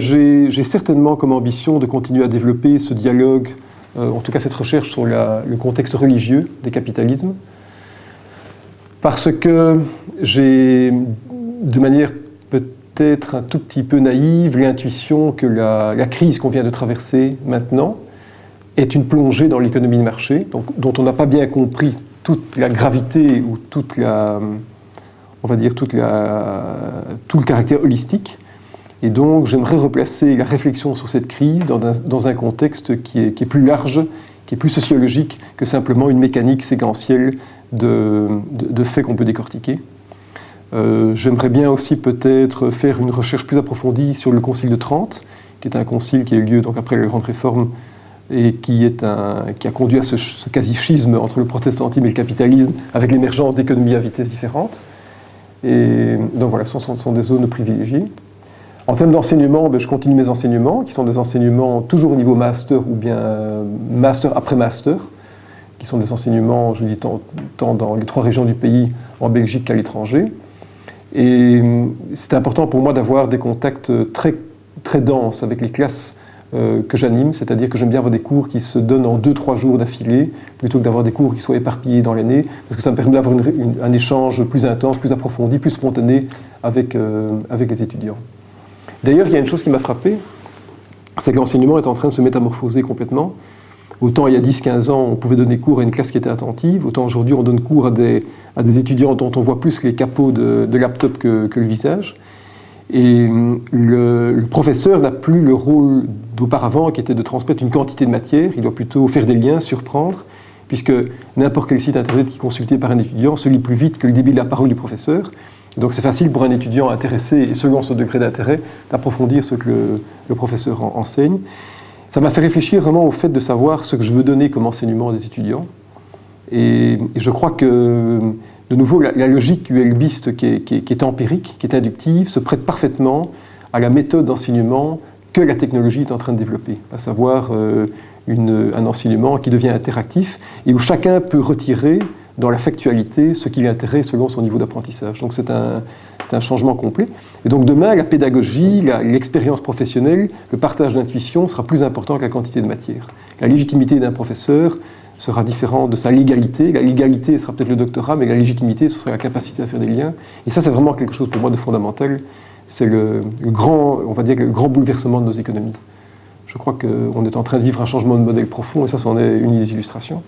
j'ai certainement comme ambition de continuer à développer ce dialogue, en tout cas cette recherche sur le contexte religieux des capitalismes, parce que j'ai, de manière peut-être un tout petit peu naïve, l'intuition que la crise qu'on vient de traverser maintenant est une plongée dans l'économie de marché, donc, dont on n'a pas bien compris toute la gravité ou tout le caractère holistique. Et donc, j'aimerais replacer la réflexion sur cette crise dans un contexte qui est plus large, qui est plus sociologique que simplement une mécanique séquentielle de faits qu'on peut décortiquer. J'aimerais bien aussi peut-être faire une recherche plus approfondie sur le Concile de Trente, qui est un concile qui a eu lieu donc après la Grande Réforme et qui a conduit à ce quasi-schisme entre le protestantisme et le capitalisme, avec l'émergence d'économies à vitesse différentes. Et donc voilà, ce sont des zones privilégiées. En termes d'enseignement, je continue mes enseignements, qui sont des enseignements toujours au niveau master ou bien master après master, qui sont des enseignements, je dis, tant dans les 3 régions du pays, en Belgique qu'à l'étranger. Et c'est important pour moi d'avoir des contacts très, très denses avec les classes que j'anime, c'est-à-dire que j'aime bien avoir des cours qui se donnent en 2-3 jours d'affilée, plutôt que d'avoir des cours qui soient éparpillés dans l'année, parce que ça me permet d'avoir un échange plus intense, plus approfondi, plus spontané avec les étudiants. D'ailleurs, il y a une chose qui m'a frappé, c'est que l'enseignement est en train de se métamorphoser complètement. Autant il y a 10-15 ans, on pouvait donner cours à une classe qui était attentive, autant aujourd'hui on donne cours à des étudiants dont on voit plus les capots de laptop que le visage. Et le professeur n'a plus le rôle d'auparavant qui était de transmettre une quantité de matière, il doit plutôt faire des liens, surprendre, puisque n'importe quel site internet qui est consulté par un étudiant se lit plus vite que le débit de la parole du professeur. Donc c'est facile pour un étudiant intéressé, et selon son degré d'intérêt, d'approfondir ce que le professeur enseigne. Ça m'a fait réfléchir vraiment au fait de savoir ce que je veux donner comme enseignement à des étudiants. Et je crois que, de nouveau, la logique ULBiste qui est empirique, qui est inductive, se prête parfaitement à la méthode d'enseignement que la technologie est en train de développer, à savoir un enseignement qui devient interactif et où chacun peut retirer dans la factualité ce qui l'intéresse selon son niveau d'apprentissage. Donc c'est un changement complet. Et donc demain, la pédagogie, l'expérience professionnelle, le partage d'intuition sera plus important que la quantité de matière. La légitimité d'un professeur sera différente de sa légalité. La légalité sera peut-être le doctorat, mais la légitimité, ce sera la capacité à faire des liens. Et ça, c'est vraiment quelque chose pour moi de fondamental. C'est le grand bouleversement de nos économies. Je crois qu'on est en train de vivre un changement de modèle profond, et ça, c'en est une des illustrations.